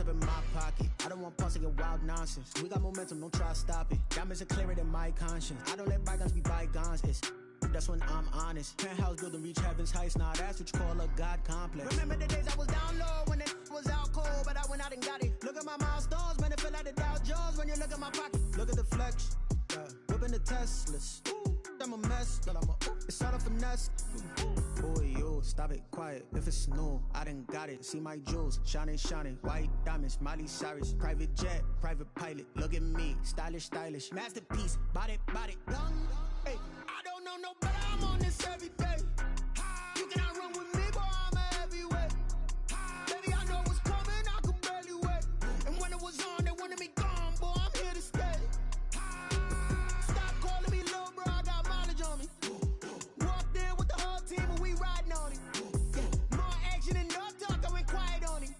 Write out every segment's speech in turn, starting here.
bands up in my pocket. I don't want pulse to get wild nonsense. We got momentum, don't try to stop it. Diamonds are clearer than my conscience. I don't let bygones be bygones. It's that's when I'm honest. Penthouse building, reach heaven's heights. Nah, that's what you call a God complex. Remember the days I was down low when it was out cold, but I went out and got it. Look at my milestones, man, it feel like the Dow Jones when you look at my pocket. Look at the flex, whipping the Teslas. Ooh, I'm a mess, but it's all a finesse. Boy, you stop it, quiet. If it's new, I done got it. See my jewels, shining, shining. White diamonds, Miley Cyrus. Private jet, private pilot. Look at me, stylish, stylish. Masterpiece, body, body. Hey, I don't know no better. I'm on this every day. You cannot run with me, boy. I'm a heavyweight. Baby, I know what's coming. I could barely wait. And when it was on, they wanted me gone, boy. I'm here to stay. Stop calling me little bro. I got mileage on me. Walked in with the whole team and we riding on it. More action and no talk. I went quiet on it.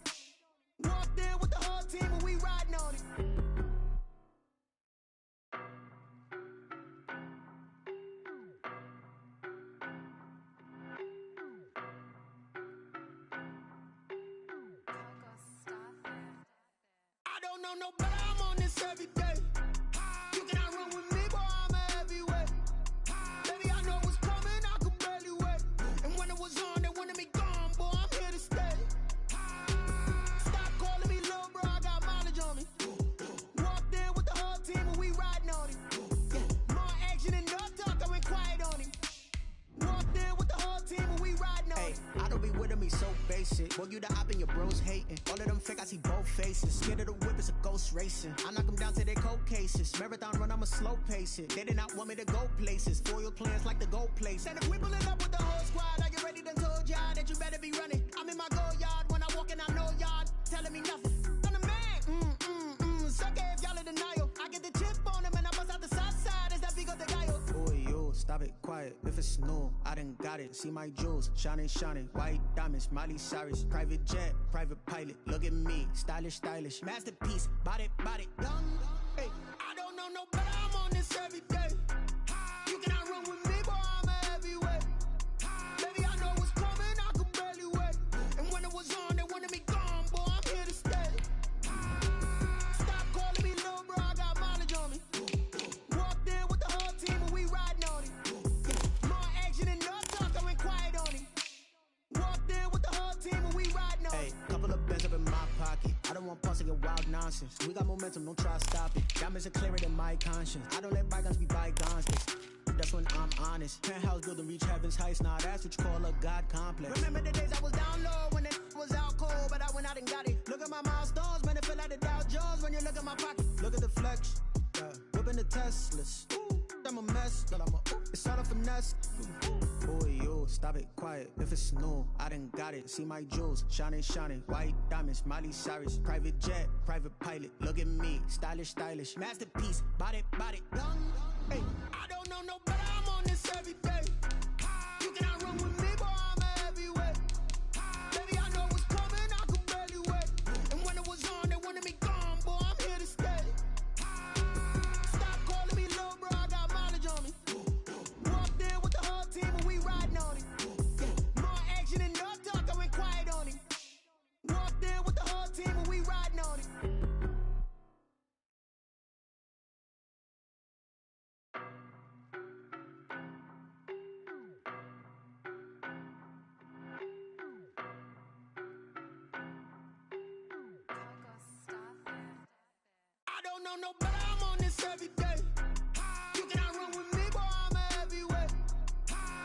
Walked in with the whole team and we riding on it. No better, I'm on this every day. You cannot run with me, boy, I'm a heavyweight. Baby, I know what's coming, I could barely wait. And when it was on, they wanted me gone, boy, I'm here to stay. Stop calling me little bro, I got mileage on me. Walked in with the whole team and we riding on it. More action and no talk, I went quiet on it. Walked in with the whole team and we riding on it. I don't be with me so basic. Boy, you the op and your bros hating. All of them fake, I see both faces. Scared of the whip, it's a ghost racing. I knock them down to their cold cases. Marathon run, I'ma slow pace it. They did not want me to go places. Foil plans like the gold place. And if we pulling up with the whole squad, are you ready? Done told y'all that you better be running. I'm in my go yard. When I walk in, I know y'all telling me nothing. I'm the man. Suck it if y'all in denial. I get the chip on them and I bust out the south side. Is that Vigo de Gallo? Boy, you stop it, quiet. If it's new, I done got it. See my jewels, shining, shining. White diamonds, Miley Cyrus. Private jet, private pilot. Look at me, stylish, stylish. Masterpiece, body, body. Hey, I don't know no better. I'm on this every day. You cannot run with me, boy. I'm a heavyweight. Baby, I know what's coming. I could barely wait. And when it was on, they wanted me gone, boy. I'm here to stay. Stop calling me little bro. I got mileage on me. Walked in with the whole team and we riding on it. More action and no talk. I went quiet on it. Walked in with the whole team and we riding on it. Couple of bands up in my pocket. I don't want pulse to get wild nonsense. We got momentum, don't try to stop it. Diamonds are clearer than my conscience. I don't let bygones be bygones. That's when I'm honest. Penthouse building, reach heaven's heights. Nah, that's what you call a God complex. Remember the days I was down low when it was out cold, but I went out and got it. Look at my milestones, man, it feel like the Dow Jones when you look at my pocket. Look at the flex, whipping the Teslas. Ooh, I'm a mess, but it's all a finesse. Boy, you stop it, quiet. If it's new, I done got it. See my jewels, shining, shining. White diamonds, Miley Cyrus. Private jet, private pilot. Look at me, stylish, stylish. Masterpiece, body, body. Hey, I don't know no better. I'm on this every day. You cannot run with me, boy. I'm a heavyweight. Baby, I know what's coming. I could barely wait. And when it was on, they wanted me gone, boy. I'm here to stay. Stop calling me little bro. I got mileage on me. Walked in with the whole team and we riding on it. More action and no talk. I went quiet on it. Walked in with the whole team and we riding on it. I don't know no better. I'm on this every day. You cannot run with me, boy. I'm a heavyweight.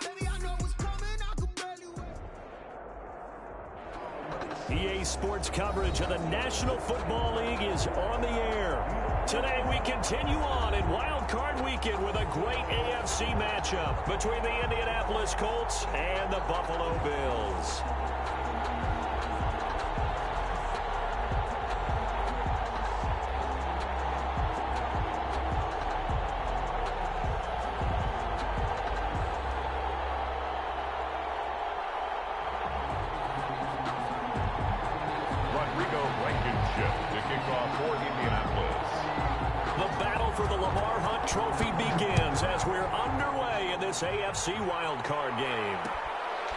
Baby, I know what's coming. I could barely wait. EA Sports coverage of the National Football League is on the air. Today we continue on in Wild Card Weekend with a great AFC matchup between the Indianapolis Colts and the Buffalo Bills. AFC wildcard game.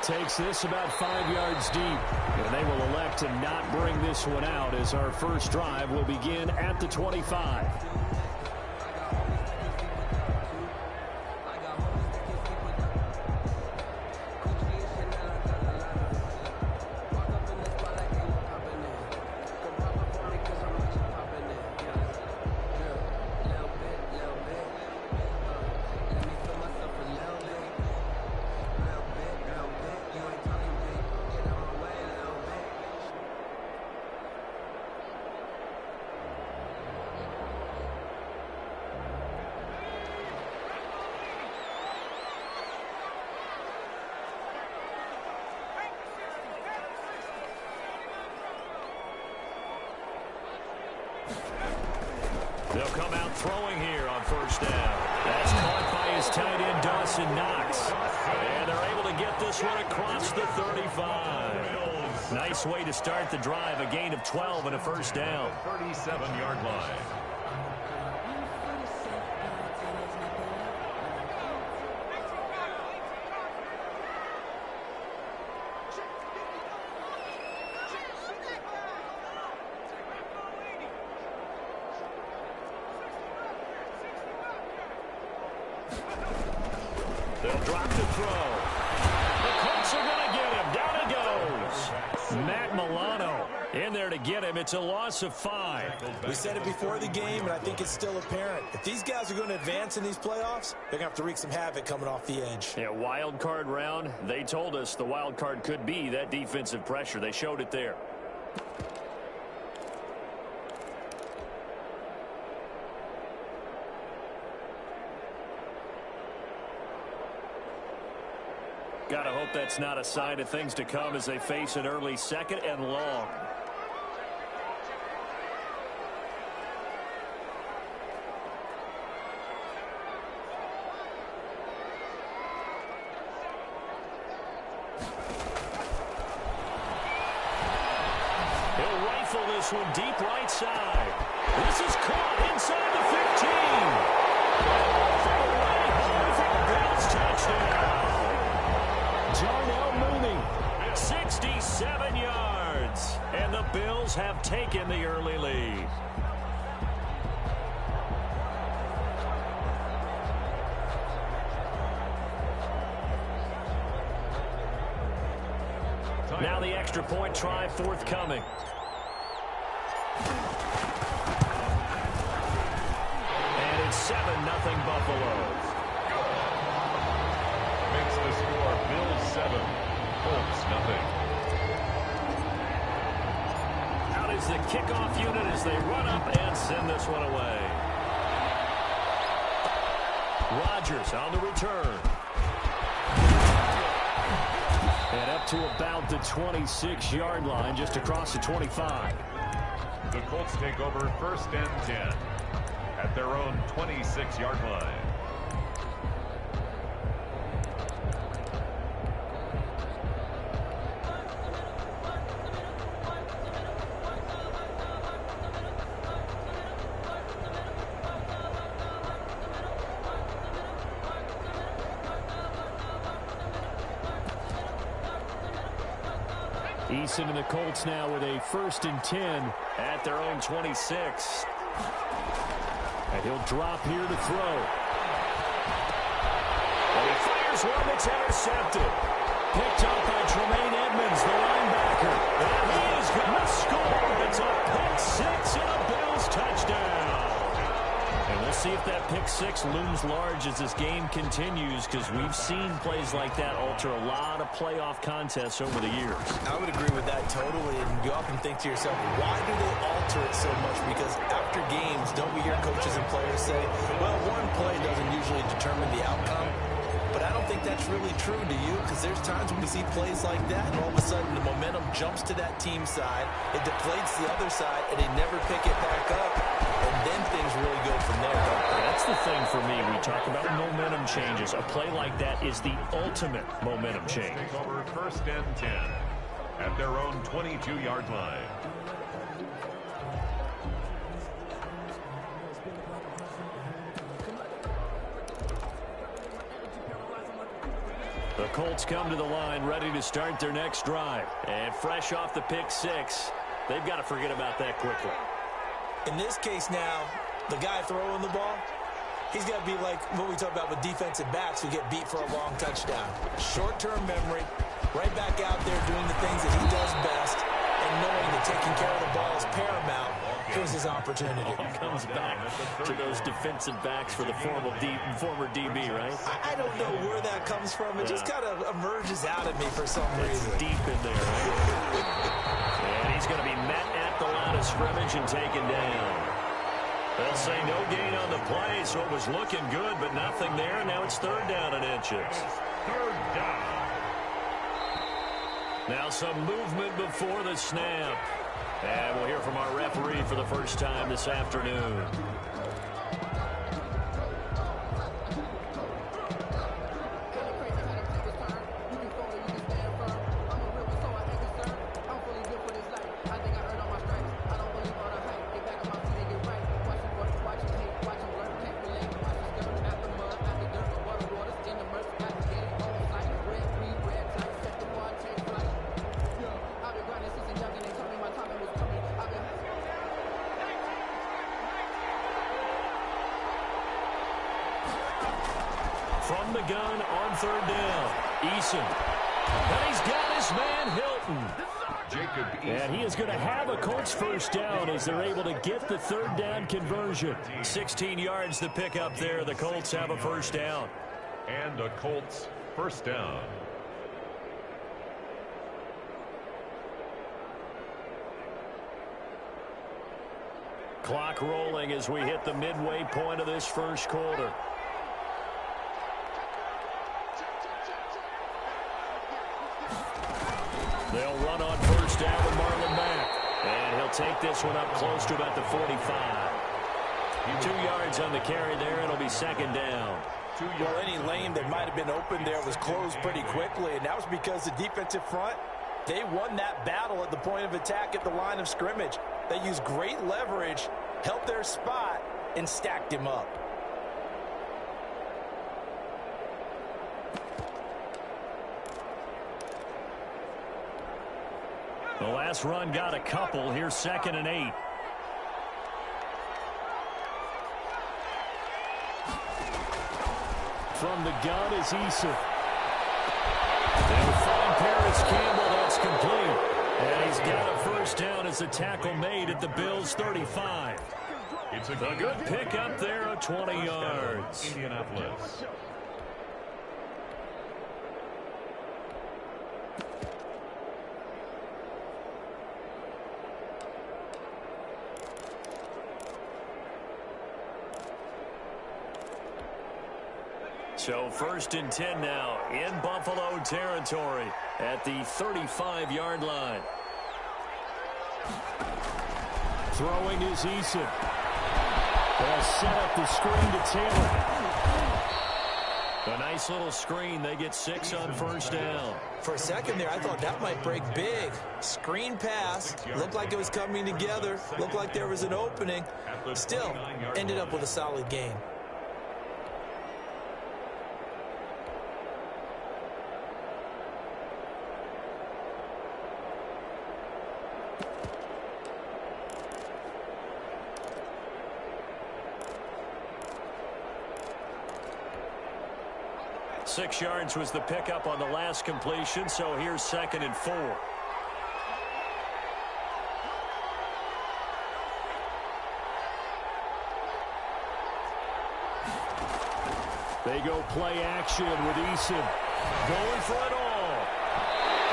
takes this about 5 yards deep. And they will elect to not bring this one out as our first drive will begin at the 25. They'll come out throwing here on first down. That's caught by his tight end, Dawson Knox. And they're able to get this one across the 35. Nice way to start the drive. A gain of 12 and a first down. 37-yard line. They'll drop the throw. The Colts are going to get him. Down he goes. Matt Milano in there to get him. It's a loss of 5. We said it before the game, and I think it's still apparent. If these guys are going to advance in these playoffs, they're going to have to wreak some havoc coming off the edge. Yeah, wild card round. They told us the wild card could be that defensive pressure. They showed it there. Gotta hope that's not a sign of things to come as they face an early second and long. He'll rifle this one deep right side. This is caught inside the 15. Way home for the Bills touchdown. Darnell Mooney, 67 yards, and the Bills have taken the early lead. Now the extra point try forthcoming. And it's 7-0 Buffalo. Makes the score Bills 7, Colts nothing. Out is the kickoff unit as they run up and send this one away. Rodgers on the return. And up to about the 26-yard line, just across the 25. The Colts take over first and 10 at their own 26-yard line. Eason and the Colts now with a first and 10 at their own 26. And he'll drop here to throw. And he fires one that's intercepted. Picked up by Tremaine Edmonds, the linebacker. And he is going to score. It's a pick six and a Bills touchdown. And we'll see if that pick six looms large as this game continues, because we've seen plays like that alter a lot of playoff contests over the years. I would agree with that totally, and you often think to yourself, why do they alter it so much? Because after games, don't we hear coaches and players say, well, one play doesn't usually determine the outcome? But I don't think that's really true, do you? Because there's times when we see plays like that, and all of a sudden the momentum jumps to that team side, it deflates the other side, and they never pick it back up, and then things really go from there, don't they? That's the thing for me. We talk about momentum changes. A play like that is the ultimate momentum change. Take over first and 10 at their own 22-yard line. The Colts come to the line ready to start their next drive. And fresh off the pick six, they've got to forget about that quickly. In this case now, the guy throwing the ball, he's got to be like what we talk about with defensive backs who get beat for a long touchdown. Short-term memory, right back out there doing the things that he does best, and knowing that taking care of the ball is paramount. Here's his opportunity. Comes back to those defensive backs for the former DB, right? I don't know where that comes from. It just kind of emerges out at me for some reason. It's deep in there, right? And he's going to be met at the line of scrimmage and taken down. They'll say no gain on the play, so it was looking good, but nothing there. Now it's third down and inches. Third down. Now some movement before the snap. And we'll hear from our referee for the first time this afternoon. From the gun on third down, Eason. And he's got his man Hilton. Jacob Eason. And he is going to have a Colts first down as they're able to get the third down conversion. 16 yards to pick up there. The Colts have a first down. And a Colts first down. Clock rolling as we hit the midway point of this first quarter. They'll run on first down with Marlon Mack. And he'll take this one up close to about the 45. 2 yards on the carry there. It'll be second down. Well, any lane that might have been open there was closed pretty quickly, and that was because the defensive front, they won that battle at the point of attack at the line of scrimmage. They used great leverage, held their spot, and stacked him up. The last run got a couple. Here's 2nd and 8. From the gun is Eason. They'll find Paris Campbell. That's complete. And he's got a first down as the tackle made at the Bills' 35. It's a good pickup there of 20 yards. Indianapolis. So 1st and 10 now in Buffalo territory at the 35-yard line. Throwing is Eason. They'll set up the screen to Taylor. A nice little screen. They get 6 on first down. For a second there, I thought that might break big. Screen pass. Looked like it was coming together. Looked like there was an opening. Still, ended up with a solid gain. Six yards was the pickup on the last completion, so here's 2nd and 4. They go play action with Eason. Going for it all.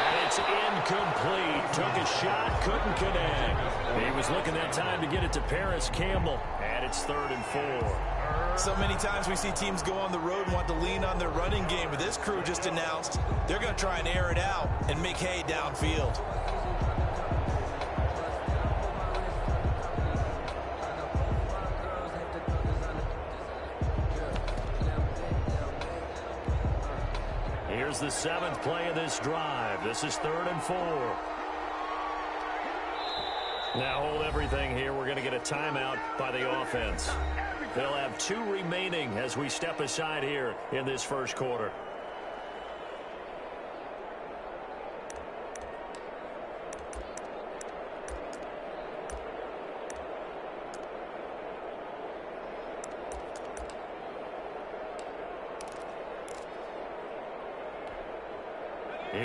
And it's incomplete. Took a shot, couldn't connect. He was looking that time to get it to Paris Campbell. And it's 3rd and 4. So many times we see teams go on the road and want to lean on their running game, but this crew just announced they're going to try and air it out and make hay downfield. Here's the 7th play of this drive. This is 3rd and 4. Now hold everything here. We're going to get a timeout by the offense. They'll have 2 remaining as we step aside here in this first quarter.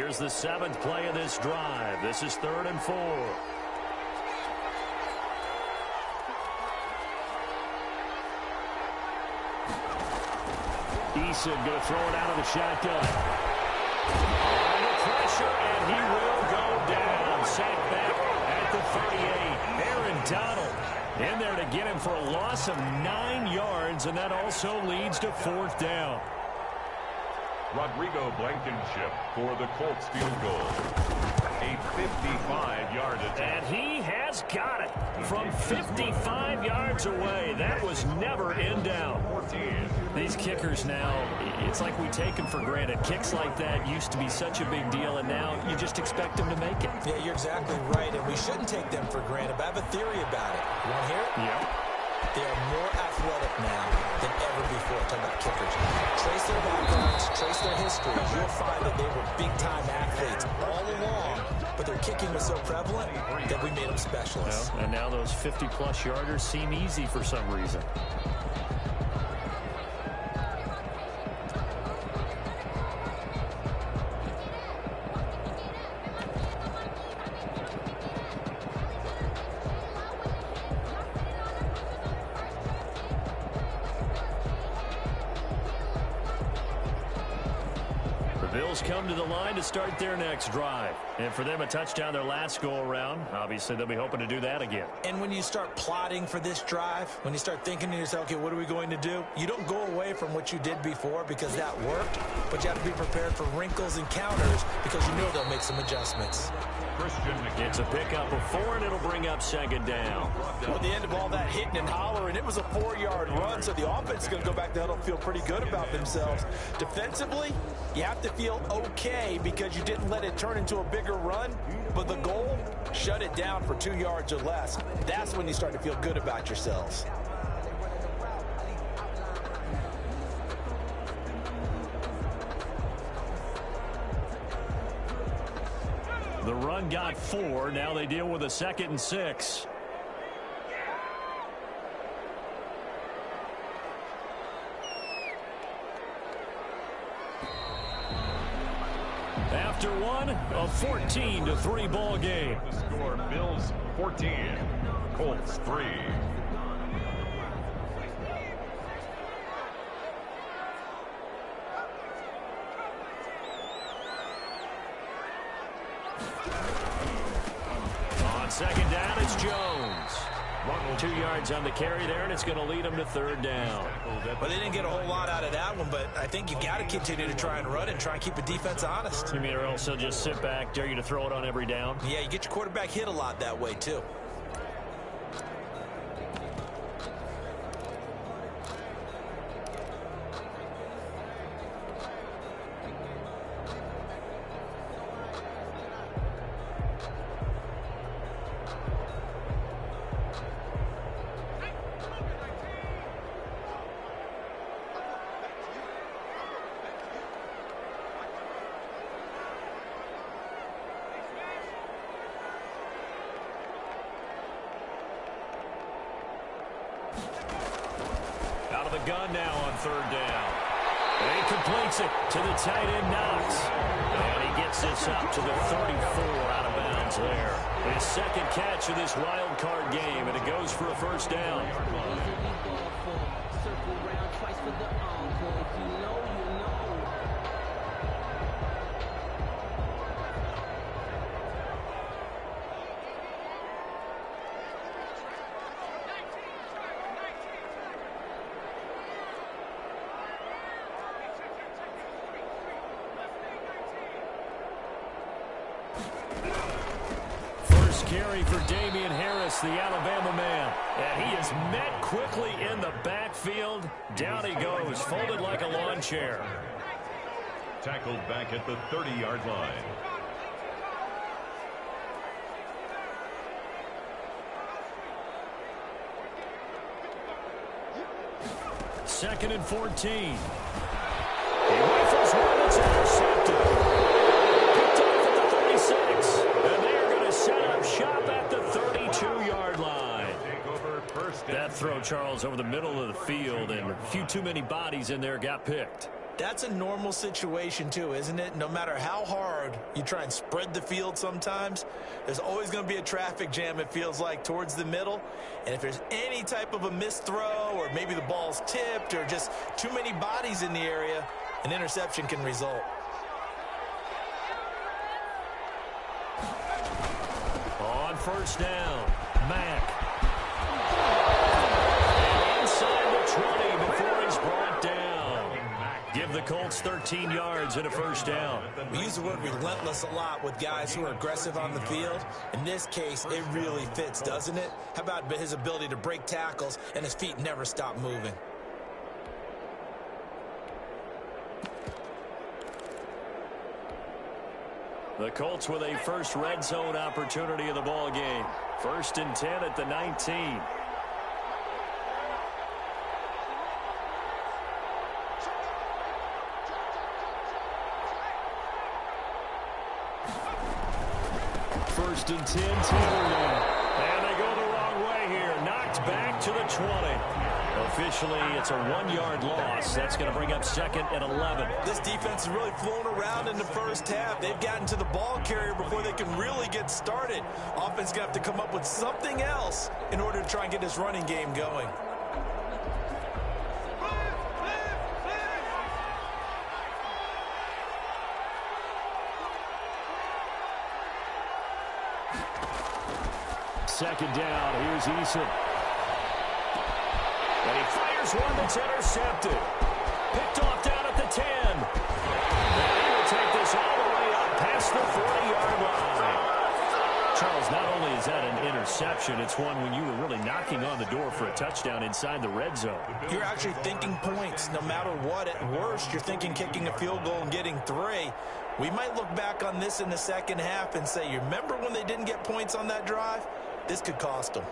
Here's the 7th play of this drive. This is 3rd and 4. Eason going to throw it out of the shotgun. Under pressure, and he will go down. Sacked back at the 38. Aaron Donald in there to get him for a loss of 9 yards, and that also leads to 4th down. Rodrigo Blankenship for the Colts field goal. A 55-yard attempt. And he has got it from 55 yards away. That was never in down. 14. These kickers now, it's like we take them for granted. Kicks like that used to be such a big deal, and now you just expect them to make it. Yeah, you're exactly right, and we shouldn't take them for granted. But I have a theory about it. You want to hear it? Yep. They are more athletic now than ever before. Talking about kickers. Trace their backgrounds, trace their histories. You'll find that they were big-time athletes all along, but their kicking was so prevalent that we made them specialists. Well, and now those 50-plus yarders seem easy for some reason. Bills come to the line to start their next drive. And for them, a touchdown their last go-around. Obviously, they'll be hoping to do that again. And when you start plotting for this drive, when you start thinking to yourself, okay, what are we going to do? You don't go away from what you did before because that worked, but you have to be prepared for wrinkles and counters because you know they'll make some adjustments. It's a pickup of 4, and it'll bring up 2nd down. Well, at the end of all that hitting and hollering, it was a 4-yard run, so the offense is going to go back to huddle and feel pretty good about themselves. Defensively, you have to feel okay because you didn't let it turn into a bigger run, but the goal, shut it down for 2 yards or less. That's when you start to feel good about yourselves. The run got 4. Now they deal with a 2nd and 6. After one, a 14-3 ball game. The score, Bills 14, Colts 3. On 2nd down, it's Jones. 2 yards on the carry there, and it's going to lead them to 3rd down. Well, they didn't get a whole lot out of that one, but I think you've got to continue to try and run and try and keep the defense honest. You mean, or else they'll just sit back, dare you to throw it on every down? Yeah, you get your quarterback hit a lot that way, too. Out of the gun now on 3rd down. And he completes it to the tight end, Knox. And he gets this up to the 34 out of bounds there. His 2nd catch of this wild card game, and it goes for a 1st down. Carry for Damian Harris, the Alabama man. And he is met quickly in the backfield. Down he goes, folded like a lawn chair. Tackled back at the 30-yard line. Second and 14. He rifles one that's intercepted. Picked off at the 36. And they are going to set up shop at the 32-yard line. That throw, Charles, over the middle of the field, and a few too many bodies in there got picked. That's a normal situation too, isn't it? No matter how hard you try and spread the field sometimes, there's always going to be a traffic jam, it feels like, towards the middle. And if there's any type of a missed throw or maybe the ball's tipped or just too many bodies in the area, an interception can result. On first down, Mack. Inside the 20 before he's brought down. Give the Colts 13 yards and a first down. We use the word relentless a lot with guys who are aggressive on the field. In this case, it really fits, doesn't it? How about his ability to break tackles and his feet never stop moving? The Colts with a first red zone opportunity of the ball game. 1st and 10 at the 19. First and 10, and they go the wrong way here. Knocked back to the 20. Officially, it's a 1-yard loss. That's going to bring up 2nd and 11. This defense is really flown around in the first half. They've gotten to the ball carrier before they can really get started. Offense going to have to come up with something else in order to try and get this running game going. Second down, here's Eason. And he fires one that's intercepted. Picked off down at the 10. And he will take this all the way up past the 40-yard line. Charles, not only is that an interception, it's one when you were really knocking on the door for a touchdown inside the red zone. You're actually thinking points. No matter what, at worst, you're thinking kicking a field goal and getting 3. We might look back on this in the second half and say, you remember when they didn't get points on that drive? This could cost them.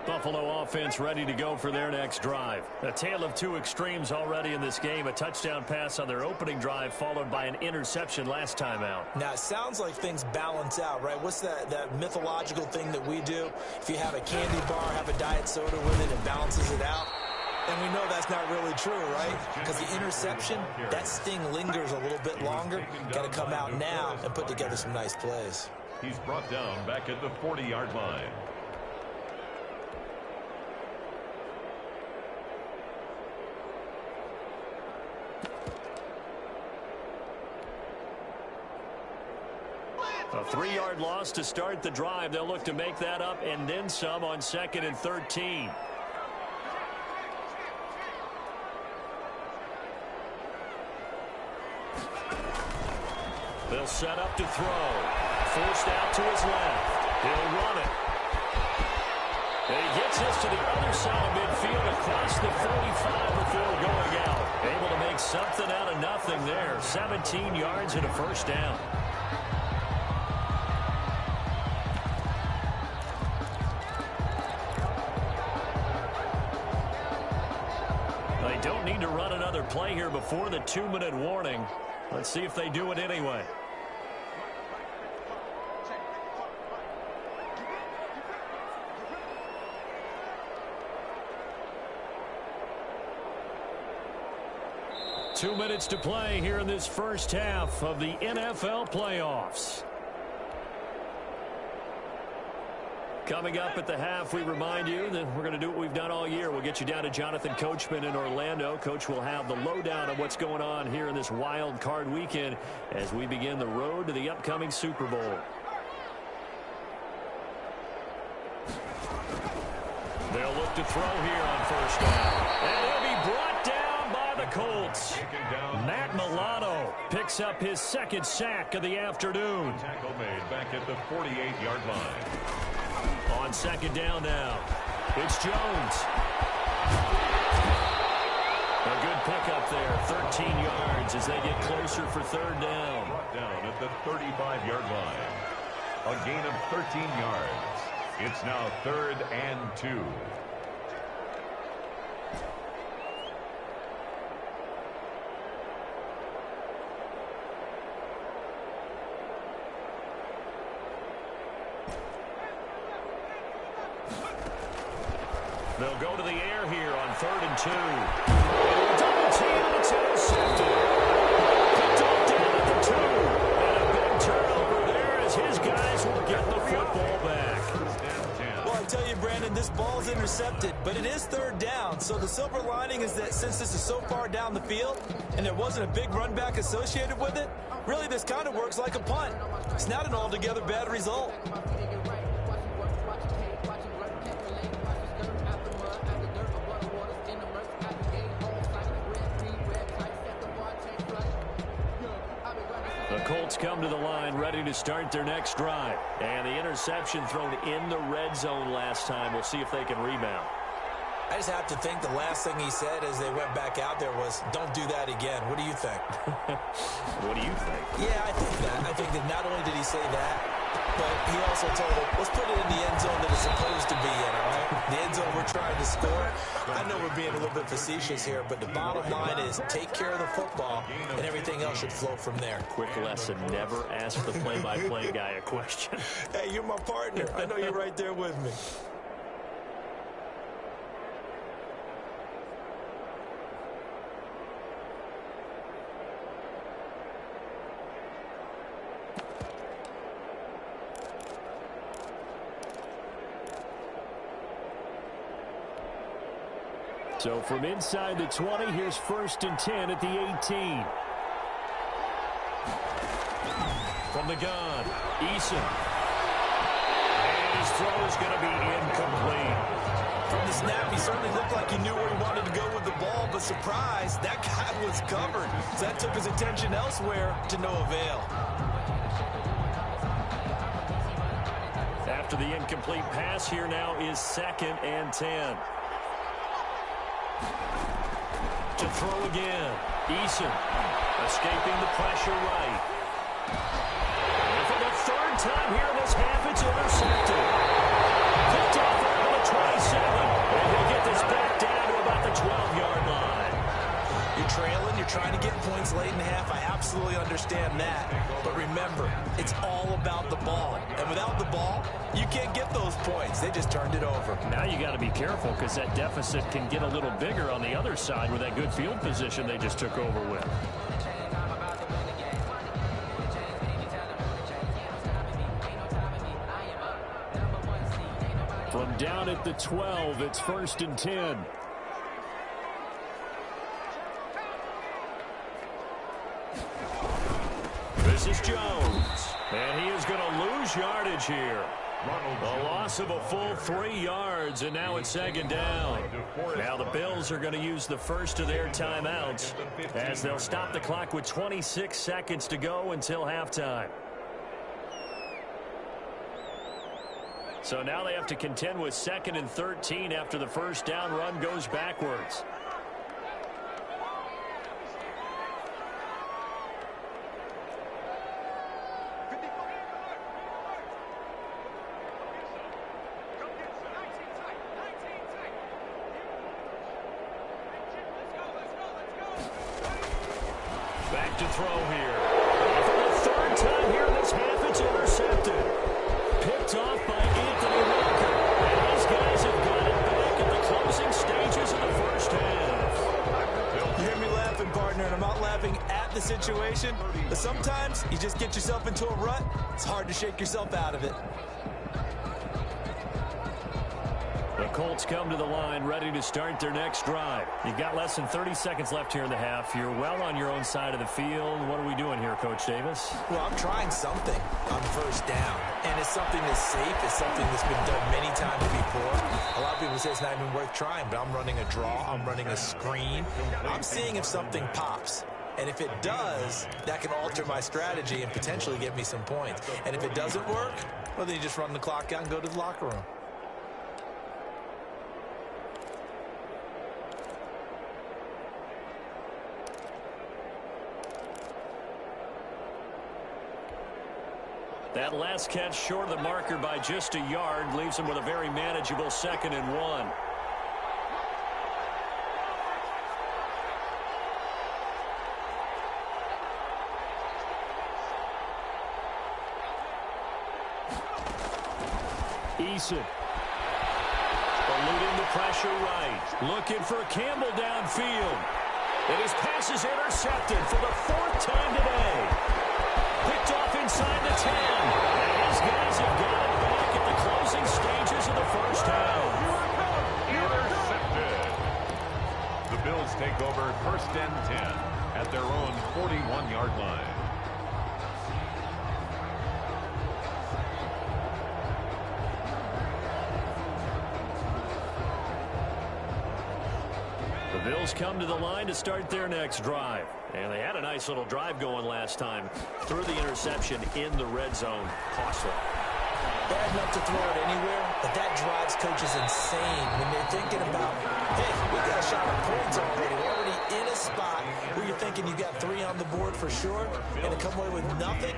Buffalo offense ready to go for their next drive. A tale of two extremes already in this game. A touchdown pass on their opening drive followed by an interception last time out. Now, it sounds like things balance out, right? What's that mythological thing that we do? If you have a candy bar, have a diet soda with it, it balances it out. And we know that's not really true, right? Because the interception, that sting lingers a little bit longer. Got to come out now and put together some nice plays. He's brought down back at the 40-yard line. A 3-yard loss to start the drive. They'll look to make that up and then some on 2nd and 13. They'll set up to throw. Forced out to his left. He'll run it. And he gets this to the other side of midfield across the 45 before going out. Able to make something out of nothing there. 17 yards and a first down. They don't need to run another play here before the 2-minute warning. Let's see if they do it anyway. Two minutes to play here in this first half of the NFL playoffs. Coming up at the half, we remind you that we're going to do what we've done all year. We'll get you down to Jonathan Coachman in Orlando. Coach will have the lowdown of what's going on here in this wild card weekend as we begin the road to the upcoming Super Bowl. They'll look to throw here on first down. And he'll be brought down by the Colts. Matt Milano picks up his second sack of the afternoon. Tackle made back at the 48-yard line. On second down now, it's Jones. A good pickup there, 13 yards as they get closer for third down. Brought down at the 35-yard line. A gain of 13 yards. It's now 3rd and 2. They'll go to the air here on 3rd and 2. Double 15, and it's intercepted. Picked off down at the 2. And a big turnover there as his guys will get the football back. Well, I tell you, Brandon, this ball's intercepted, but it is third down. So the silver lining is that since this is so far down the field and there wasn't a big run back associated with it, really this kind of works like a punt. It's not an altogether bad result. The Colts come to the line ready to start their next drive. And the interception thrown in the red zone last time. We'll see if they can rebound. I just have to think the last thing he said as they went back out there was, don't do that again. What do you think? What do you think? Yeah, I think that. I think that not only did he say that, but he also told him, let's put it in the end zone that it's supposed to be in, all right? The end zone we're trying to score. I know we're being a little bit facetious here, but the bottom line is take care of the football, and everything else should flow from there. Quick lesson, never ask the play-by-play guy a question. Hey, you're my partner. I know you're right there with me. So from inside the 20, here's 1st and 10 at the 18. From the gun, Eason. And his throw is going to be incomplete. From the snap, he certainly looked like he knew where he wanted to go with the ball, but surprise, that guy was covered. So that took his attention elsewhere to no avail. After the incomplete pass, here now is 2nd and 10. To throw again. Eason escaping the pressure right. And for the 3rd time here in this half, it's intercepted. Picked off over the 27. And he'll get this back down to about the 12-yard line. You're trailing, you're trying to get points late in the half. I absolutely understand that. But remember, it's all about the ball. And without the ball, you can't get those points. They just turned it over. Now you got to be careful because that deficit can get a little bigger on the other side with that good field position they just took over with. From down at the 12, it's 1st and 10. This is Jones, and he is going to lose yardage here. A loss of a full 3 yards, and now it's 2nd down. Now the Bills are going to use the first of their timeouts as they'll stop the clock with 26 seconds to go until halftime. So now they have to contend with 2nd and 13 after the first down run goes backwards. Back to throw here. And for the 3rd time here in this half, it's intercepted. Picked off by Anthony Walker. And his guys have got it back at the closing stages of the first half. You hear me laughing, partner, and I'm not laughing at the situation. But sometimes you just get yourself into a rut. It's hard to shake yourself out of it. The Colts come to the line ready to start their next drive. You've got less than 30 seconds left here in the half. You're well on your own side of the field. What are we doing here, Coach Davis? Well, I'm trying something on 1st down. And it's something that's safe. It's something that's been done many times before. A lot of people say it's not even worth trying, but I'm running a draw. I'm running a screen. I'm seeing if something pops. And if it does, that can alter my strategy and potentially get me some points. And if it doesn't work, well, then you just run the clock out and go to the locker room. That last catch short of the marker by just a yard leaves him with a very manageable 2nd and 1. Eason. Eluding the pressure right. Looking for Campbell downfield. And his pass is intercepted for the 4th time today. Picked off inside the 10. And his guys have got it back at the closing stages of the first half. Intercepted. The Bills take over 1st and 10 at their own 41-yard line. The Bills come to the line to start their next drive. And they had a nice little drive going last time. Threw the interception in the red zone. Costly. Bad enough to throw it anywhere, but that drives coaches insane when they're thinking about, hey, we got a shot at points already. We're already in a spot where you're thinking you got 3 on the board for sure, and to come away with nothing,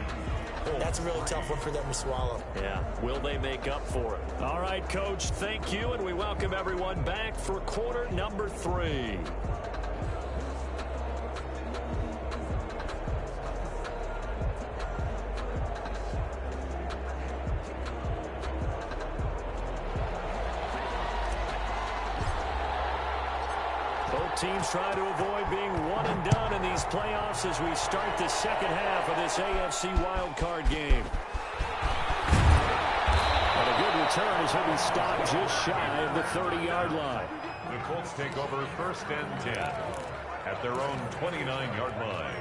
that's a really tough one for them to swallow. Yeah, will they make up for it? All right, Coach, thank you, and we welcome everyone back for quarter number 3. Both teams try to avoid being one and done in these playoffs as we start the second half of this AFC wildcard game. And a good return as he'll be stopped just shy of the 30-yard line. The Colts take over 1st and 10 at their own 29-yard line.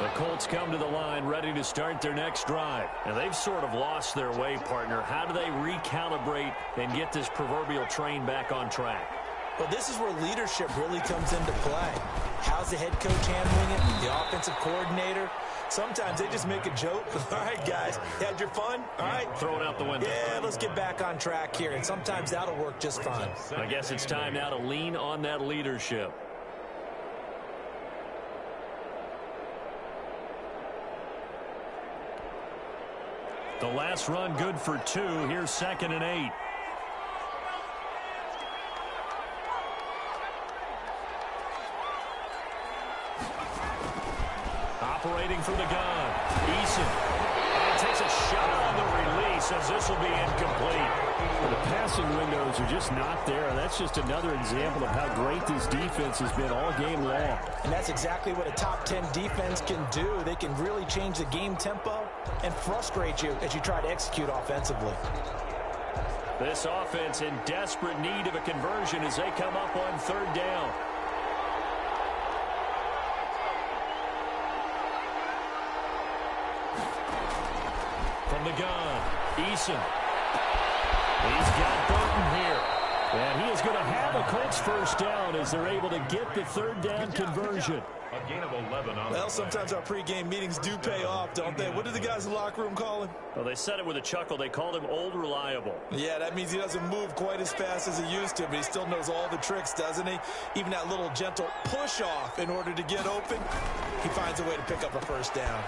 The Colts come to the line ready to start their next drive. And they've sort of lost their way, partner. How do they recalibrate and get this proverbial train back on track? Well, this is where leadership really comes into play. How's the head coach handling it? The offensive coordinator? Sometimes they just make a joke. All right, guys, you had your fun? All right. Throw it out the window. Yeah, let's get back on track here. And sometimes that'll work just fine. I guess it's time now to lean on that leadership. The last run good for 2. Here's 2nd and 8. Operating from the gun. Eason. And takes a shot on the release as this will be incomplete. Well, the passing windows are just not there. That's just another example of how great this defense has been all game long. And that's exactly what a top 10 defense can do. They can really change the game tempo and frustrate you as you try to execute offensively. This offense in desperate need of a conversion as they come up on 3rd down. From the gun, Eason. He's got Burton here. And he is going to have a Colts 1st down as they're able to get the 3rd down conversion. A gain of 11 on Well, sometimes our pregame meetings do pay off, don't they? What did the guys in the locker room call him? Well, they said it with a chuckle. They called him Old Reliable. Yeah, that means he doesn't move quite as fast as he used to, but he still knows all the tricks, doesn't he? Even that little gentle push-off in order to get open, he finds a way to pick up a 1st down.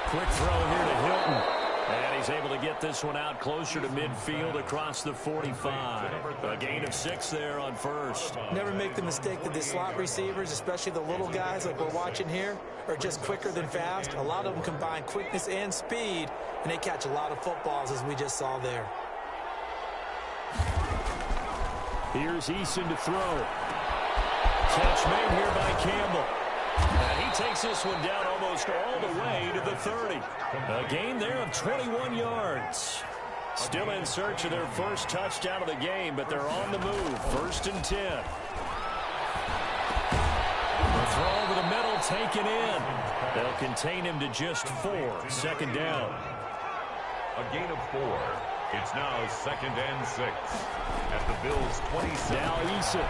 Quick throw here to Hilton. And he's able to get this one out closer to midfield across the 45. A gain of 6 there on 1st. Never make the mistake that the slot receivers, especially the little guys like we're watching here, are just quicker than fast. A lot of them combine quickness and speed, and they catch a lot of footballs, as we just saw there. Here's Eason to throw. Catch made here by Campbell. And he takes this one down almost all the way to the 30. A gain there of 21 yards. Still in search of their first touchdown of the game, but they're on the move. 1st and 10. The throw over the middle taken in. They'll contain him to just 4. 2nd down. A gain of 4. It's now 2nd and 6 at the Bills' 26. Now Eason.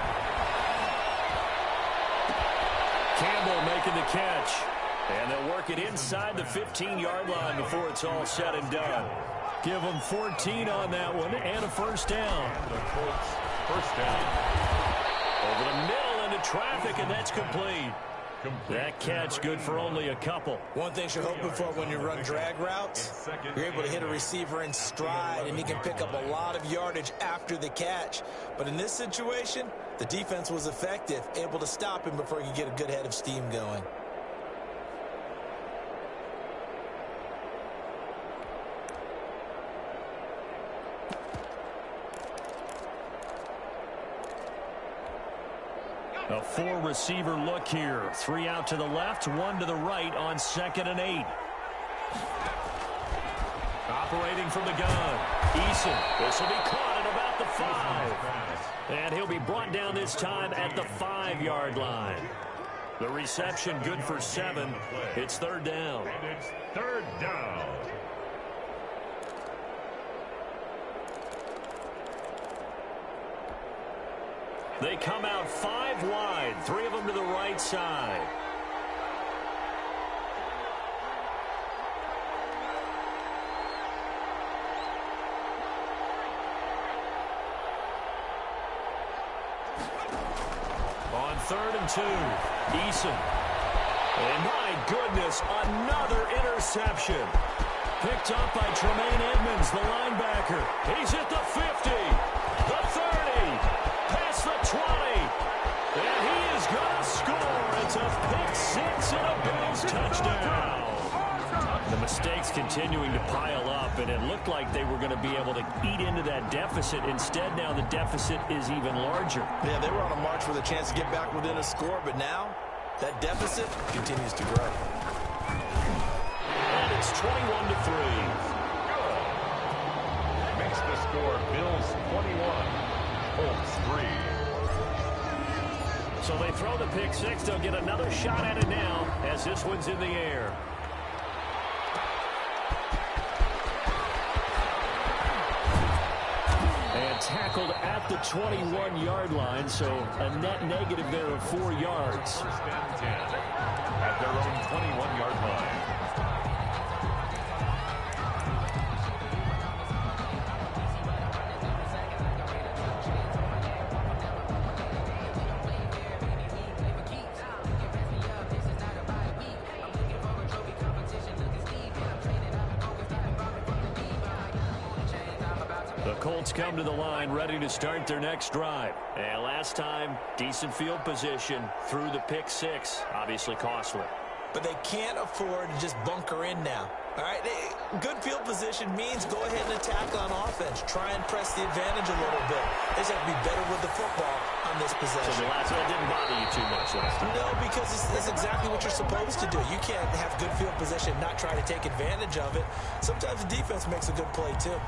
Campbell making the catch. And they'll work it inside the 15-yard line before it's all said and done. Give them 14 on that one and a 1st down. The Colts 1st down. Over the middle into traffic, and that's complete. That catch good for only a couple. One thing you're hoping for when you run drag routes, you're able to hit a receiver in stride, and he can pick up a lot of yardage after the catch. But in this situation, the defense was effective, able to stop him before he could get a good head of steam going. A four-receiver look here. 3 out to the left, 1 to the right on 2nd and 8. Operating from the gun, Eason. This will be caught at about the 5. And he'll be brought down this time at the 5-yard line. The reception good for 7. It's 3rd down. And it's 3rd down. They come out 5 wide, 3 of them to the right side. On 3rd and 2, Eason. And my goodness, another interception. Picked up by Tremaine Edmonds, the linebacker. He's at the 50, the 30, past the 20. And he is going to score. It's a pick 6 and a Bills touchdown. The mistakes continuing to pile up, and it looked like they were going to be able to eat into that deficit. Instead, now the deficit is even larger. Yeah, they were on a march for the chance to get back within a score, but now that deficit continues to grow. And it's 21 to 3. Makes the score Bills 21, Colts 3. So they throw the pick 6. They'll get another shot at it now as this one's in the air. And tackled at the 21-yard line, so a net negative there of 4 yards. 1st and 10 at their own 21-yard line. Colts come to the line ready to start their next drive. And last time, decent field position through the pick 6. Obviously costly. But they can't afford to just bunker in now. All right, good field position means go ahead and attack on offense. Try and press the advantage a little bit. They just have to be better with the football on this possession. So the last one didn't bother you too much last time? No, because it's exactly what you're supposed to do. You can't have good field position and not try to take advantage of it. Sometimes the defense makes a good play, too.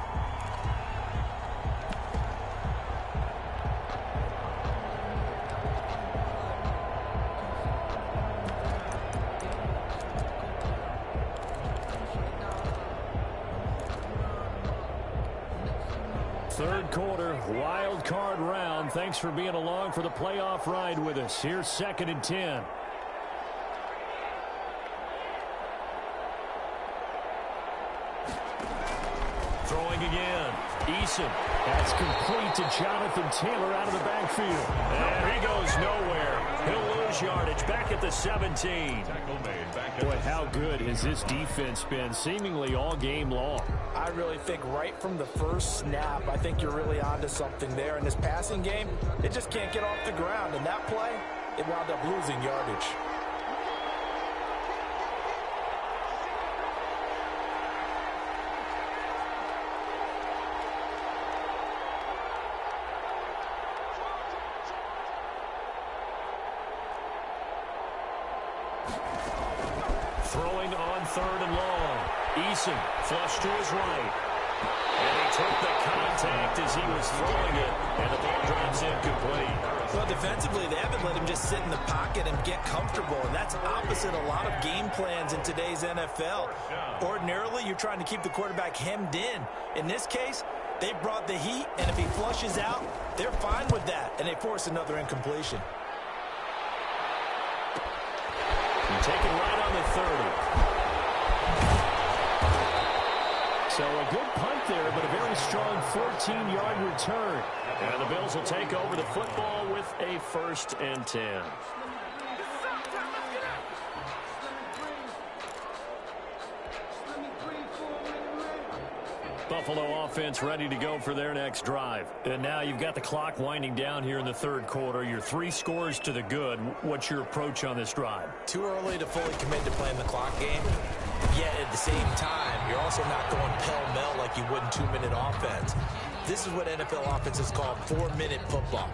Third quarter, wild card round. Thanks for being along for the playoff ride with us. Here's 2nd and 10. Throwing again. Eason. That's complete to Jonathan Taylor out of the backfield. And he goes nowhere. He'll lose yardage back at the 17. Boy, how good has this defense been seemingly all game long? I really think right from the first snap, I think you're really onto something there. In this passing game, it just can't get off the ground. And that play, it wound up losing yardage. Throwing on 3rd and long. Eason flush to his right. And he took the contact as he was throwing it. And the ball drops incomplete. Well, defensively, they haven't let him just sit in the pocket and get comfortable. And that's opposite a lot of game plans in today's NFL. Ordinarily, you're trying to keep the quarterback hemmed in. In this case, they brought the heat. And if he flushes out, they're fine with that. And they force another incompletion. Taken right on the 30. So a good punt there, but a very strong 14-yard return. And the Bills will take over the football with a 1st and 10. Buffalo offense ready to go for their next drive. And now you've got the clock winding down here in the 3rd quarter. You're 3 scores to the good. What's your approach on this drive? Too early to fully commit to playing the clock game. Yet at the same time, You're also not going pell-mell like you would in 2-minute offense. This is what NFL offenses call 4-minute football.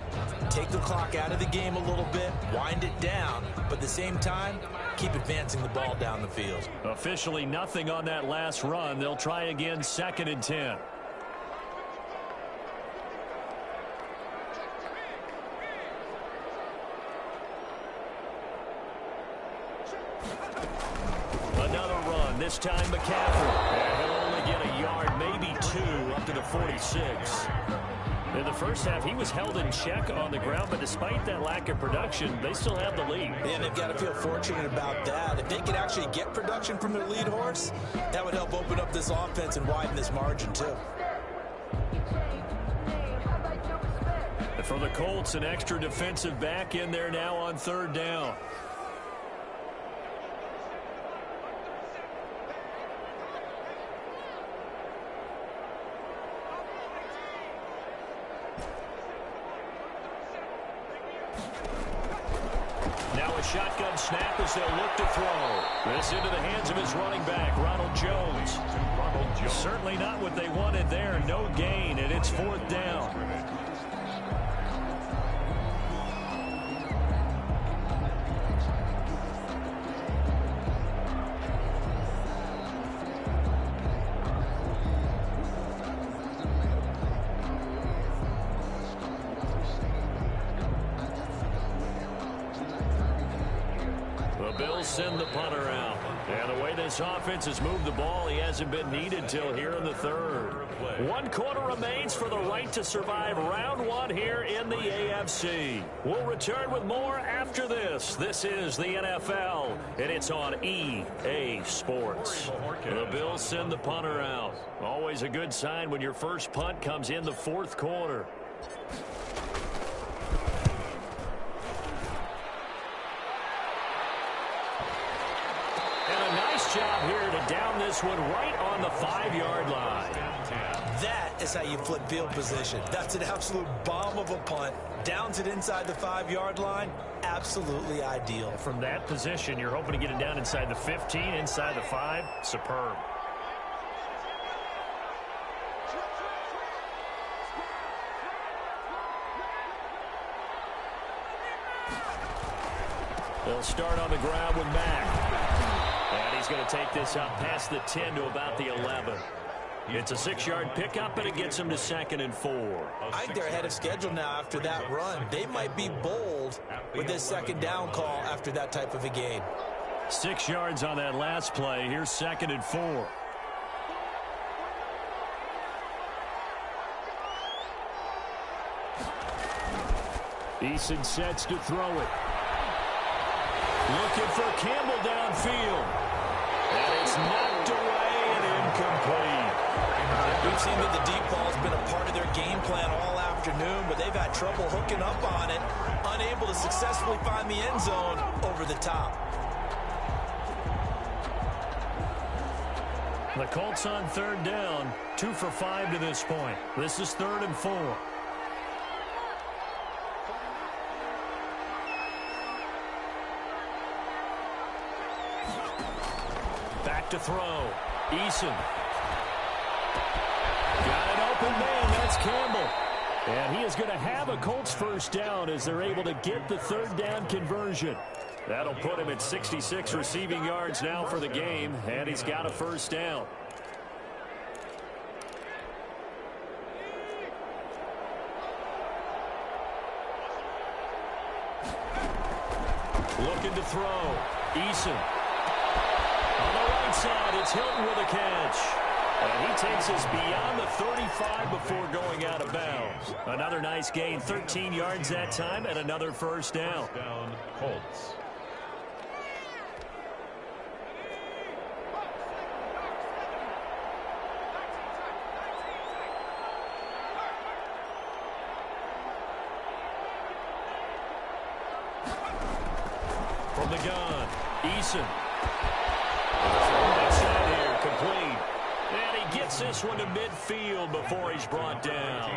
Take the clock out of the game a little bit, wind it down, but at the same time, keep advancing the ball down the field. Officially nothing on that last run. They'll try again, 2nd and 10. Another run, this time McCaffrey. And he'll only get a yard, maybe 2, up to the 46. In the first half, he was held in check on the ground, but despite that lack of production, they still have the lead. And they've got to feel fortunate about that. If they could actually get production from their lead horse, that would help open up this offense and widen this margin, too. And for the Colts, an extra defensive back in there now on 3rd down. Shotgun snap as they'll look to throw. This into the hands of his running back, Ronald Jones. Certainly not what they wanted there. No gain, and it's 4th down. Send the punter out. And the way this offense has moved the ball, he hasn't been needed till here in the 3rd. 1 quarter remains for the right to survive round 1 here in the AFC. We'll return with more after this. This is the NFL, and it's on EA Sports. The Bills send the punter out. Always a good sign when your first punt comes in the 4th quarter. Job here to down this one right on the 5-yard line. That is how you flip field position. That's an absolute bomb of a punt. Downs it inside the 5-yard line. Absolutely ideal. From that position, you're hoping to get it down inside the 15, inside the 5. Superb. They'll start on the ground with Mack. And he's going to take this up past the 10 to about the 11. It's a 6-yard pickup, and it gets him to 2nd and 4. I think they're ahead of schedule now after that run. They might be bold with this 2nd down call after that type of a gain. 6 yards on that last play. Here's 2nd and 4. Eason sets to throw it. Looking for Campbell downfield. And it's knocked away and incomplete. We've seen that the deep ball's been a part of their game plan all afternoon, but they've had trouble hooking up on it, unable to successfully find the end zone over the top. The Colts on 3rd down, 2 for 5 to this point. This is 3rd and 4. Back to throw. Eason. Got an open man. That's Campbell. And he is going to have a Colts first down as they're able to get the 3rd down conversion. That'll put him at 66 receiving yards now for the game, and he's got a first down. Looking to throw. Eason. On the right side, it's Hilton with a catch. And he takes us beyond the 35 before going out of bounds. Another nice gain, 13 yards that time, and another first down. Down, Colts. From the gun, Eason. Outside here, complete. And he gets this one to midfield before he's brought down.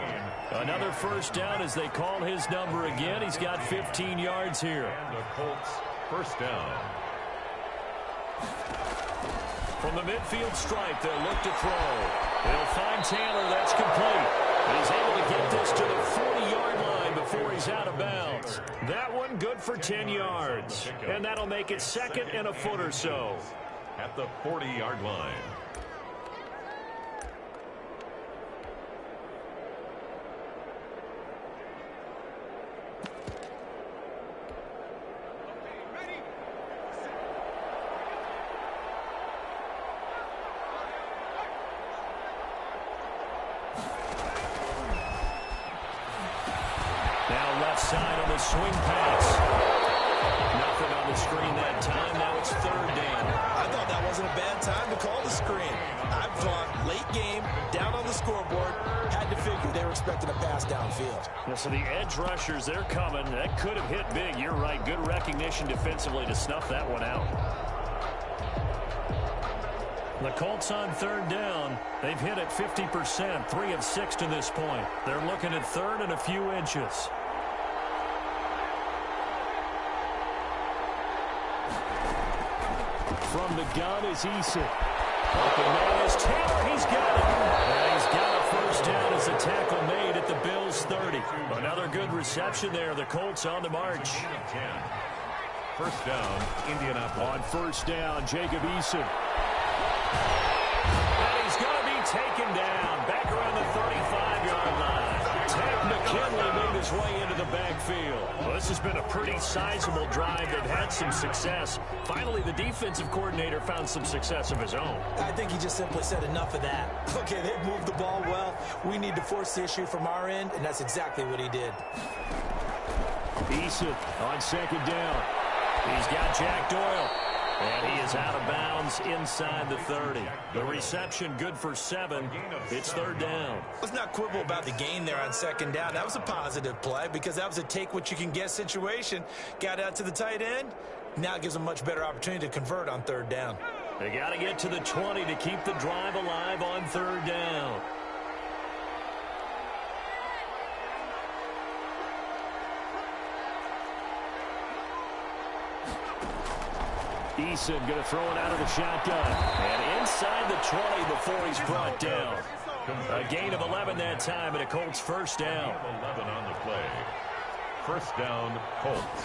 Another first down as they call his number again. He's got 15 yards here. And the Colts first down. From the midfield stripe, they'll look to throw. They'll find Taylor. That's complete. He's able to get this to the 40-yard line before he's out of bounds. That one good for 10 yards. And that'll make it second and a foot or so. At the 40-yard line. Side on the swing pass. Nothing on the screen that time. Now it's third down. I thought that wasn't a bad time to call the screen. I thought late game, down on the scoreboard, had to figure they were expecting a pass downfield. Yeah, so the edge rushers, they're coming. That could have hit big. You're right. Good recognition defensively to snuff that one out. The Colts on third down. They've hit it 50%, 3 of 6 to this point. They're looking at third and a few inches. From the gun is Eason. Open man is Taylor. He's got it. And he's got a first down as the tackle made at the Bills' 30. Another good reception there. The Colts on the march. First down, Indianapolis. On first down, Jacob Eason. And he's going to be taken down. Back around the 35-yard line. Ted McKinley made his way into the backfield. Well, this has been a pretty sizable drive. They've had some success. Finally, the defensive coordinator found some success of his own. I think he just simply said enough of that. Okay, they've moved the ball well. We need to force the issue from our end, and that's exactly what he did. Eason on second down. He's got Jack Doyle. And he is out of bounds inside the 30. The reception good for 7. It's third down. Let's not quibble about the gain there on second down. That was a positive play because that was a take-what-you-can-get situation. Got out to the tight end. Now it gives them a much better opportunity to convert on third down. They got to get to the 20 to keep the drive alive on third down. Eason going to throw it out of the shotgun. And inside the 20 before he's brought down. A gain of 11 that time and a Colts first down. 11 on the play. First down, Colts.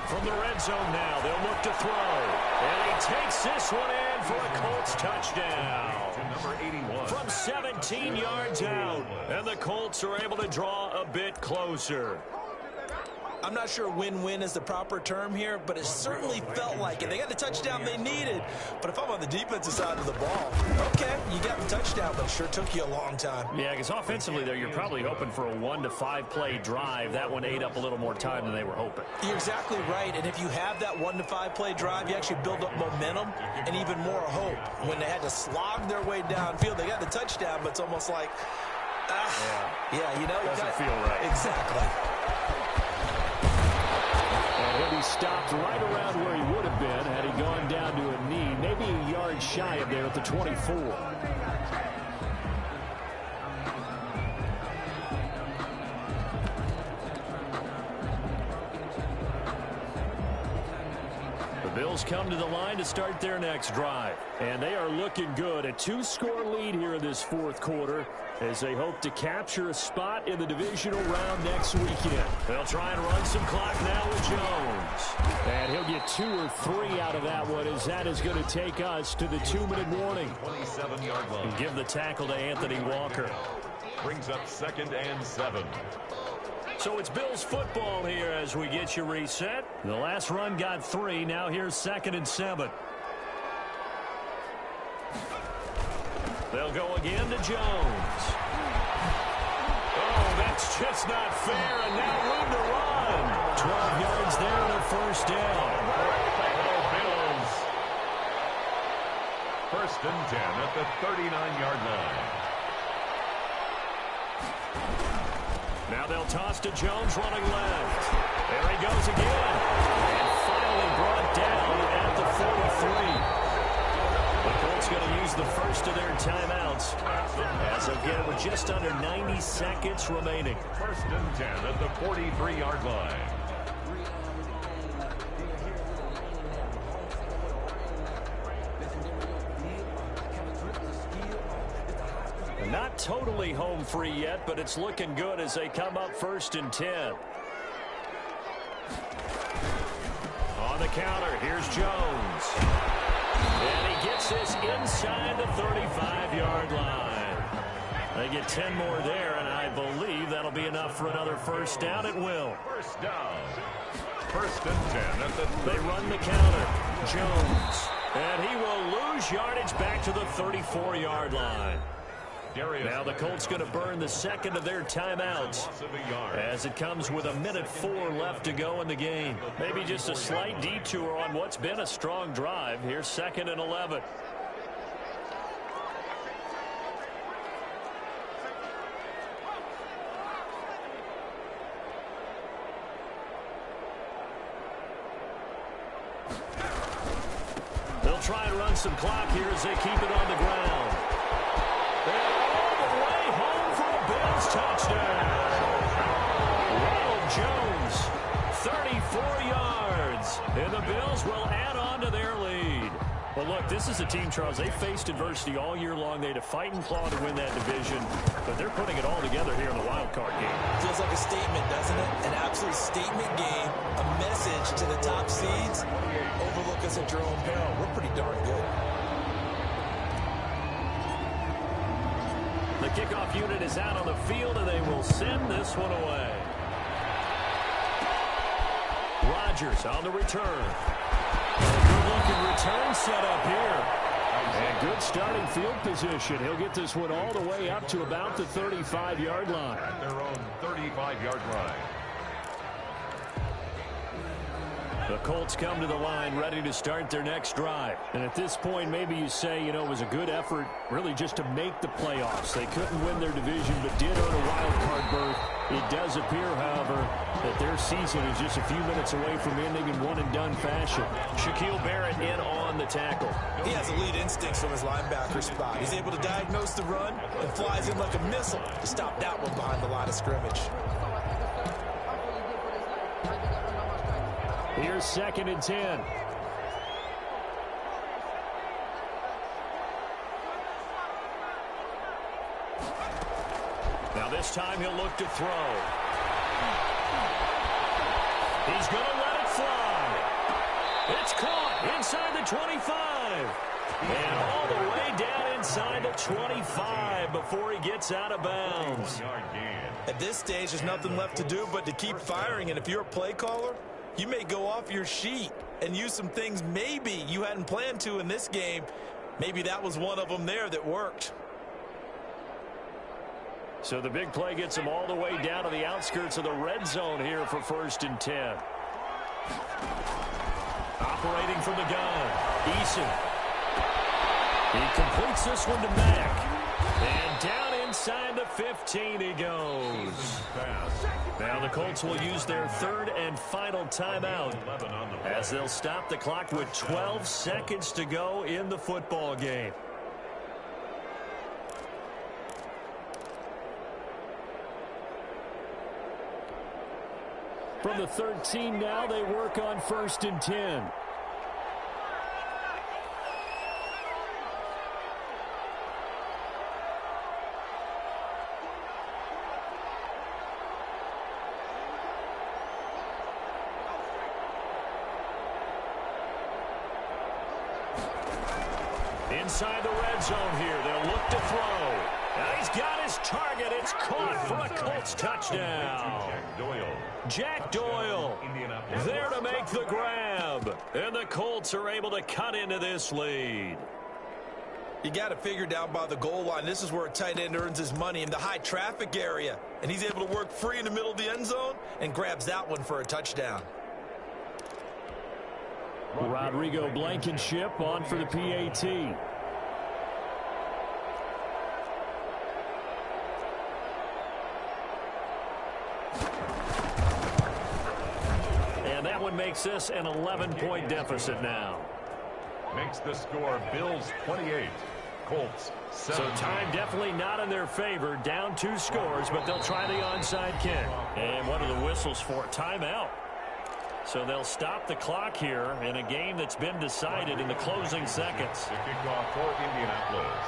From the red zone now, they'll look to throw. And he takes this one in for a Colts touchdown. Number 81. From 17 yards out. And the Colts are able to draw a bit closer. I'm not sure win-win is the proper term here, but it certainly felt like it. They got the touchdown they needed. But if I'm on the defensive side of the ball, okay, you got the touchdown, but it sure took you a long time. Yeah, because offensively there, you're probably hoping for a 1 to 5 play drive. That one ate up a little more time than they were hoping. You're exactly right, and if you have that 1 to 5 play drive, you actually build up momentum and even more hope. When they had to slog their way downfield, they got the touchdown, but it's almost like, yeah, you know. Doesn't feel right. Exactly. He'll be stopped right around where he would have been had he gone down to a knee, maybe a yard shy of there at the 24. The Bills come to the line to start their next drive. And they are looking good. A 2-score lead here in this fourth quarter as they hope to capture a spot in the divisional round next weekend. They'll try and run some clock now with Jones. And he'll get 2 or 3 out of that one as that is going to take us to the 2-minute warning. 27-yard line. And give the tackle to Anthony Walker. Brings up 2nd and 7. So it's Bills football here as we get you reset. The last run got 3. Now here's 2nd and 7. They'll go again to Jones. Oh, that's just not fair, and now room to run. 12 yards there and a first down. Bills. 1st and 10 at the 39-yard line. Now they'll toss to Jones running left. There he goes again. And finally brought down at the 43. The Colts going to use the first of their timeouts as again with just under 90 seconds remaining. 1st and 10 at the 43-yard line. Not totally home free yet, but it's looking good as they come up 1st and 10. On the counter, here's Jones. And he gets this inside the 35-yard line. They get 10 more there, and I believe that'll be enough for another first down. It will. First down. 1st and 10 at the They run the counter. Jones. And he will lose yardage back to the 34-yard line. Now the Colts going to burn the second of their timeouts as it comes with 1:04 left to go in the game. Maybe just a slight detour on what's been a strong drive. Here's 2nd and 11. They'll try and run some clock here as they keep it on the ground. Touchdown. Ronald Jones, 34 yards. And the Bills will add on to their lead. Well, look, this is a team, Charles. They faced adversity all year long. They had to fight and claw to win that division. But they're putting it all together here in the wild card game. Feels like a statement, doesn't it? An absolute statement game. A message to the top seeds. Overlook us at your own peril. We're pretty darn good. The kickoff unit is out on the field, and they will send this one away. Rodgers on the return. A good-looking return set up here. And good starting field position. He'll get this one all the way up to about the 35-yard line. At their own 35-yard line. The Colts come to the line ready to start their next drive. And at this point, maybe you say, you know, it was a good effort really just to make the playoffs. They couldn't win their division but did earn a wild card berth. It does appear, however, that their season is just a few minutes away from ending in one-and-done fashion. Shaquille Barrett in on the tackle. He has elite instincts from his linebacker spot. He's able to diagnose the run and flies in like a missile to stop that one behind the line of scrimmage. Here's 2nd and 10. Now this time he'll look to throw. He's going to let it fly. It's caught inside the 25. And all the way down inside the 25 before he gets out of bounds. At this stage, there's nothing left to do but to keep firing. And if you're a play caller, you may go off your sheet and use some things maybe you hadn't planned to in this game. Maybe that was one of them there that worked. So the big play gets him all the way down to the outskirts of the red zone here for 1st and 10. Operating from the gun, Eason. He completes this one to Mack. And down inside the 15 he goes. Now the Colts will use their 3rd and final timeout as they'll stop the clock with 12 seconds to go in the football game. From the 13 now, they work on 1st and 10. Inside the red zone here, they'll look to throw. Now he's got his target. It's caught for a Colts touchdown. Jack Doyle there to make the grab. And the Colts are able to cut into this lead. You got to figure down by the goal line. This is where a tight end earns his money, in the high traffic area. And he's able to work free in the middle of the end zone and grabs that one for a touchdown. Rodrigo Blankenship on for the PAT. And that one makes this an 11-point deficit now. Makes the score Bills 28, Colts 7. So time definitely not in their favor. Down 2 scores, but they'll try the onside kick. And what are the whistles for? Timeout. So they'll stop the clock here in a game that's been decided in the closing seconds. The kickoff for Indianapolis.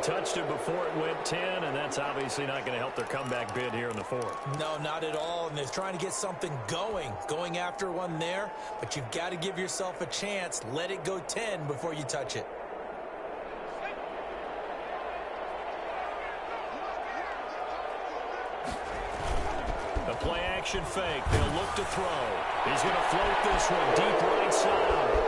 touched it before it went 10, and that's obviously not going to help their comeback bid here in the fourth. No, not at all, and they're trying to get something going after one there, but you've got to give yourself a chance. Let it go 10 before you touch it. The play-action fake. They'll look to throw. He's going to float this one deep right side.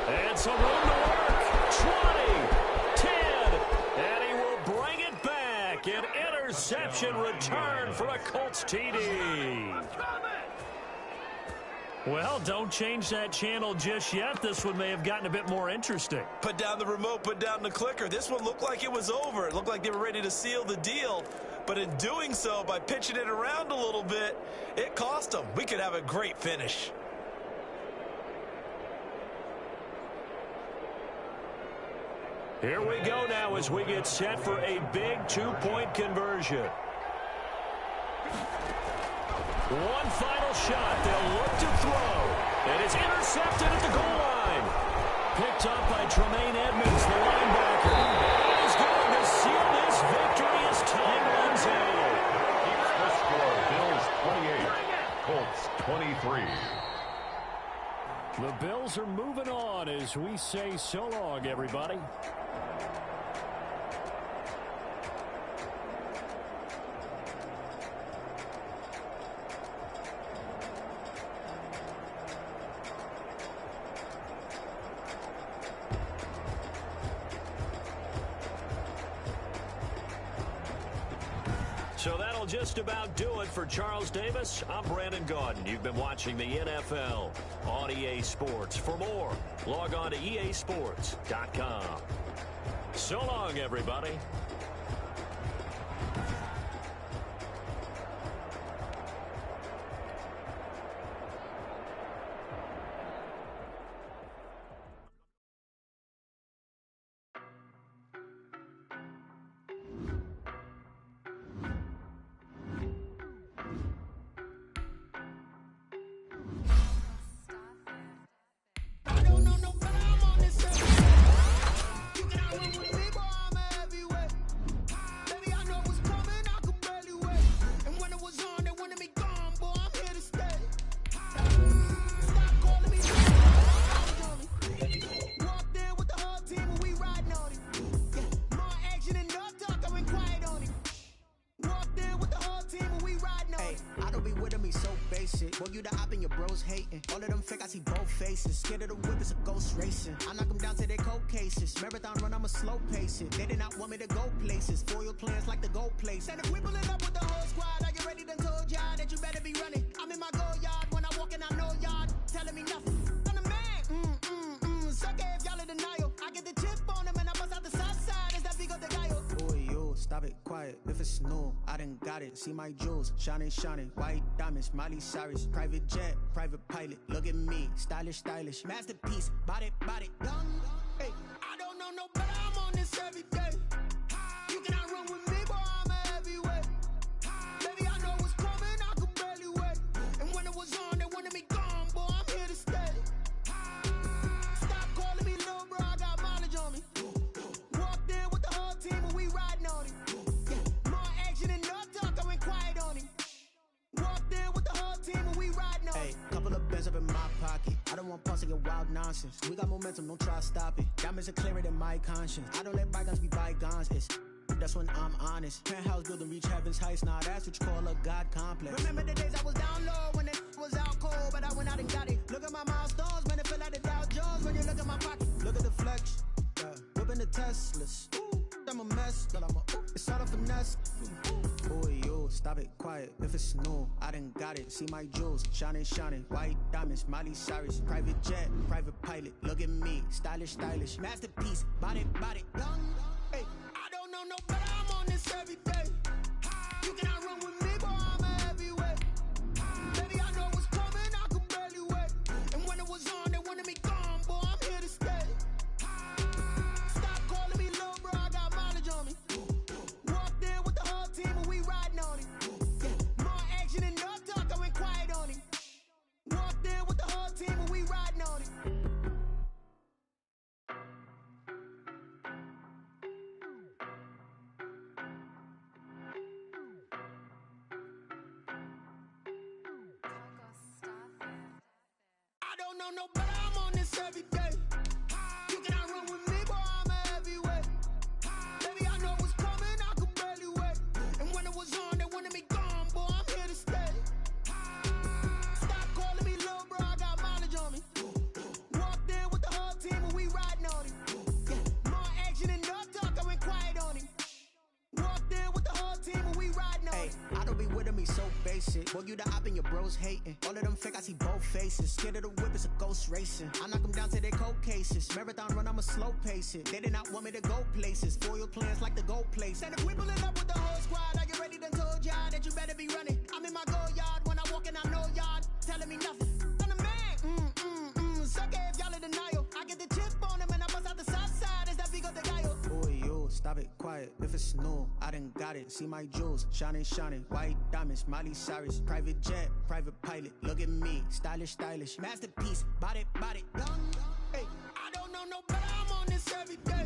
And some room to work. 20, 10, and he will bring it back. An interception return for a Colts TD. Well, don't change that channel just yet. This one may have gotten a bit more interesting. Put down the remote, put down the clicker. This one looked like it was over. It looked like they were ready to seal the deal. But in doing so, by pitching it around a little bit, it cost them. We could have a great finish. Here we go now as we get set for a big two-point conversion. One final shot. They'll look to throw. And it's intercepted at the goal line. Picked up by Tremaine Edmonds, the linebacker. And he's going to seal this victory as time runs out. Keeps the score. Bills 28, Colts 23. The Bills are moving on as we say so long, everybody. So that'll just about do it for Charles Davis. I'm Brandon Gaudin. You've been watching the NFL on EA Sports. For more, log on to easports.com. So long, everybody. Boy, you the op and your bros hating. All of them fake, I see both faces. Scared of the whip, it's a ghost racing. I knock them down to their cold cases. Marathon run, I'ma slow pace it. They did not want me to go places. Foil plans like the go place. And if we pulling up with the whole squad, are you ready? Done told y'all that you better be running. I'm in my go yard. When I walk in, I know y'all telling me nothing. I'm the man. Sucker if y'all in denial. I get the chip on him and I bust out the south side. Is that Vigo de Gallo? Boy, yo, stop it, quiet. If it's new, I done got it. See my jewels, shining, shining. White diamonds, Miley Cyrus. Private jet, private pilot. Look at me, stylish, stylish. Masterpiece, body, young. Hey, I don't know no better. I'm on this every day. You cannot run with me, boy. I'm a heavyweight. Baby, I know what's coming. I could barely wait. And when it was on, they wanted me gone, boy. I'm here to stay. Stop calling me little bro. I got mileage on me. Walked in with the whole team and we riding on it. Yeah, more action and no talk. I went quiet on him. Walked in with the whole team and we riding on it. Couple of bands up in my pocket. I don't want pause to get wild nonsense. We got momentum, don't try to stop it. Diamonds are clearer than my conscience. I don't let bygones be bygones. That's when I'm honest. Penthouse building reach heaven's heights. Nah, that's what you call a God complex. Remember the days I was down low when it was out cold, but I went out and got it. Look at my milestones, man, it feel like the Dow Jones when you look at my pocket. Look at the flex, whipping the Teslas. I'm a mess, but it's all a finesse. Boy, yo, stop it, quiet. If it's new, I done got it. See my jewels, shining, shining. White diamonds, Miley Cyrus. Private jet, private pilot. Look at me, stylish, stylish. Masterpiece, body, young. Hey, I don't know no better. I'm on this every day. You cannot run with me, boy. I'm a heavyweight. Baby, I know what's coming. I could barely wait. And when it was on, they wanted me gone, boy. I'm here to stay. Stop calling me little bro. I got mileage on me. Walked in with the whole team and we riding on it. Yeah, more action and no talk. I went quiet on him. Walked in with the whole team and we riding on it. know no better, I'm on this every day. You cannot run with me, boy, I'm a heavyweight. Baby, I know what's coming, I could barely wait. And when it was on, they wanted me gone, boy, I'm here to stay. Stop calling me little bro, I got mileage on me. Walked in with the whole team and we riding on him. Yeah, more action and no talk, I went quiet on him. Walked in with the whole team and we riding on him. I don't be with him, he's so basic. Boy, you the op and your bros hating. All of them fake, I see both faces. Scared of the whip, it's a ghost racing. I knock them down to their cold cases. Marathon run, I'ma slow pace it. They did not want me to go places. Foil plans like the gold place. And if we pulling up with the whole squad, I get ready to told y'all that you better be running. I'm in my go yard when I walk in, I know y'all telling me nothing. I'm the man, sucker if y'all in denial. I get the chip on him and I bust out the south side. Is that Vigo de Gallo? Boy, yo, stop it, quiet. If it's new, I done got it. See my jewels, shining, shining. White diamonds, Miley Cyrus. Private jet, private pilot. Look at me, stylish, stylish. Masterpiece, body, young. Hey, I don't know no better, I'm on this every day.